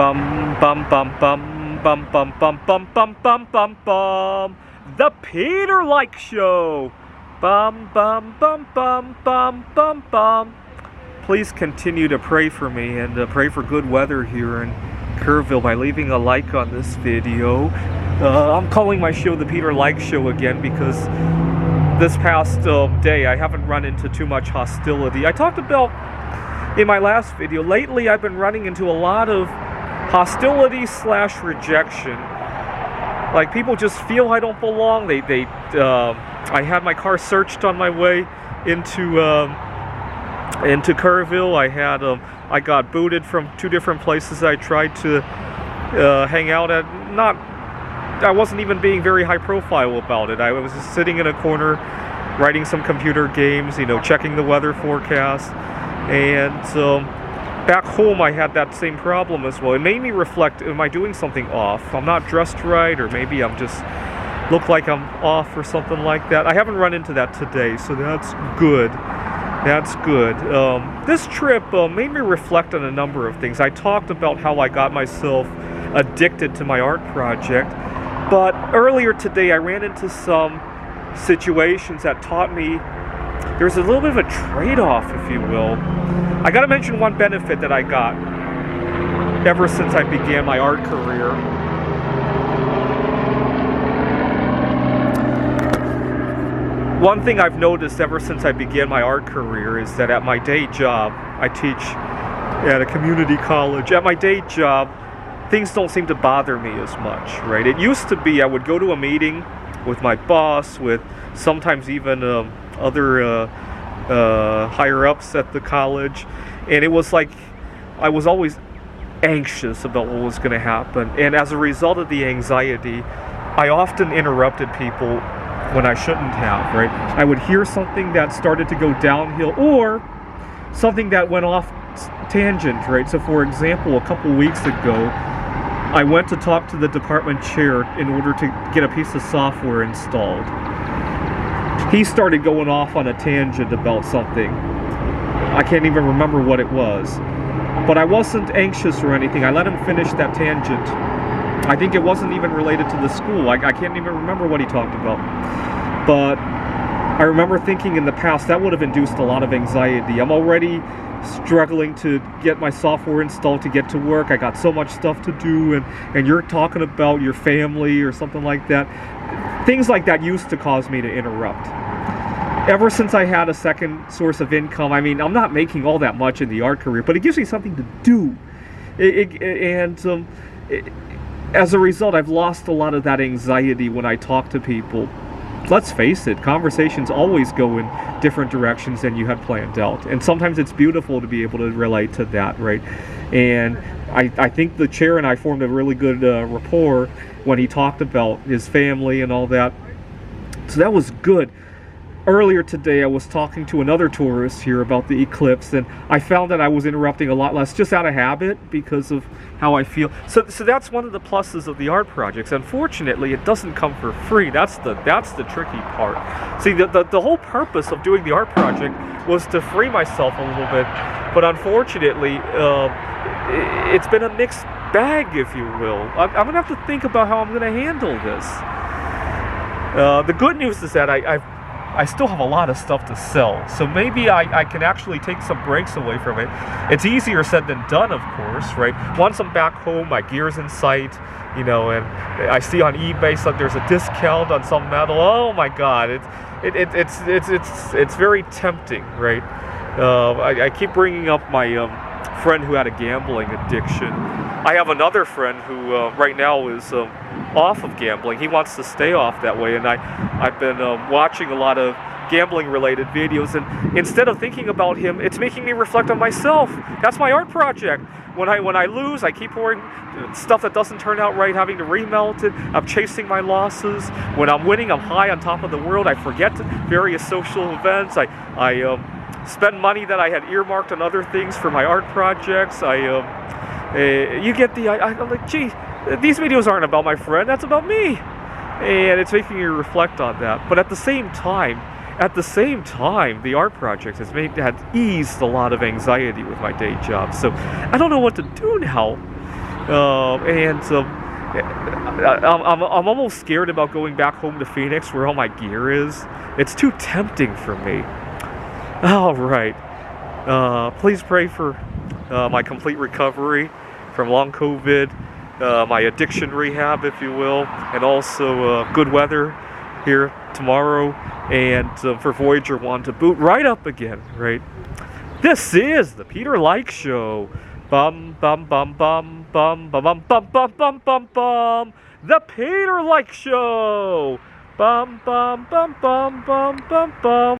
Bum bum bum bum bum bum bum bum bum bum bum bum. The Peter Like Show. Bum bum bum bum bum bum bum. Please continue to pray for me and pray for good weather here in Kerrville by leaving a like on this video. I'm calling my show the Peter Like Show again because this past day I haven't run into too much hostility. I talked about in my last video, lately I've been running into a lot of hostility / rejection. Like, people just feel I don't belong. I had my car searched on my way into Kerrville. I got booted from 2 different places I tried to hang out at. I wasn't even being very high profile about it. I was just sitting in a corner writing some computer games, checking the weather forecast. And back home I had that same problem as well. It made me reflect, am I doing something off? I'm not dressed right, or maybe I'm just look like I'm off or something like that. I haven't run into that today, so that's good. That's good. This trip made me reflect on a number of things. I talked about how I got myself addicted to my art project, but earlier today I ran into some situations that taught me there's a little bit of a trade-off, if you will. I gotta mention one benefit that I got ever since I began my art career. One thing I've noticed ever since I began my art career is that at my day job, I teach at a community college. At my day job, things don't seem to bother me as much, right? It used to be I would go to a meeting with my boss, with sometimes even other higher-ups at the college, and it was like I was always anxious about what was going to happen, and as a result of the anxiety, I often interrupted people when I shouldn't have, right? I would hear something that started to go downhill, or something that went off tangent, right? So for example, a couple weeks ago, I went to talk to the department chair in order to get a piece of software installed. He started going off on a tangent about something. I can't even remember what it was. But I wasn't anxious or anything. I let him finish that tangent. I think it wasn't even related to the school. I can't even remember what he talked about. But I remember thinking in the past that would have induced a lot of anxiety. I'm already struggling to get my software installed to get to work. I got so much stuff to do, and you're talking about your family or something like that. Things like that used to cause me to interrupt. Ever since I had a second source of income, I mean, I'm not making all that much in the art career, but it gives me something to do. As a result, I've lost a lot of that anxiety when I talk to people. Let's face it, conversations always go in different directions than you had planned out. And sometimes it's beautiful to be able to relate to that, right? And I think the chair and I formed a really good rapport when he talked about his family and all that. So that was good. Earlier today, I was talking to another tourist here about the eclipse, and I found that I was interrupting a lot less, just out of habit, because of how I feel. So that's one of the pluses of the art projects. Unfortunately, it doesn't come for free. That's the tricky part. See, the whole purpose of doing the art project was to free myself a little bit, but unfortunately, it's been a mixed bag, if you will. I'm going to have to think about how I'm going to handle this. The good news is that I still have a lot of stuff to sell, so maybe I can actually take some breaks away from it. It's easier said than done, of course, right? Once I'm back home, my gear's in sight, and I see on eBay so there's a discount on some metal. Oh my God, it's very tempting, right? I keep bringing up my friend who had a gambling addiction. I have another friend who right now is off of gambling. He wants to stay off that way, and I've been watching a lot of gambling-related videos, and instead of thinking about him, it's making me reflect on myself. That's my art project. When I lose, I keep pouring stuff that doesn't turn out right, having to remelt it. I'm chasing my losses. When I'm winning, I'm high on top of the world. I forget various social events. I spend money that I had earmarked on other things for my art projects. You get I'm like, gee, these videos aren't about my friend, that's about me. And it's making me reflect on that. But at the same time, the art project has eased a lot of anxiety with my day job. So I don't know what to do now. I'm almost scared about going back home to Phoenix where all my gear is. It's too tempting for me. All right. Please pray for my complete recovery from long COVID, my addiction rehab, if you will, and also good weather here tomorrow, and for Voyager 1 to boot right up again, right? This is the Peter Like Show. Bum bum bum bum bum bum bum bum bum bum bum bum. The Peter Like Show. Bum bum bum bum bum bum bum.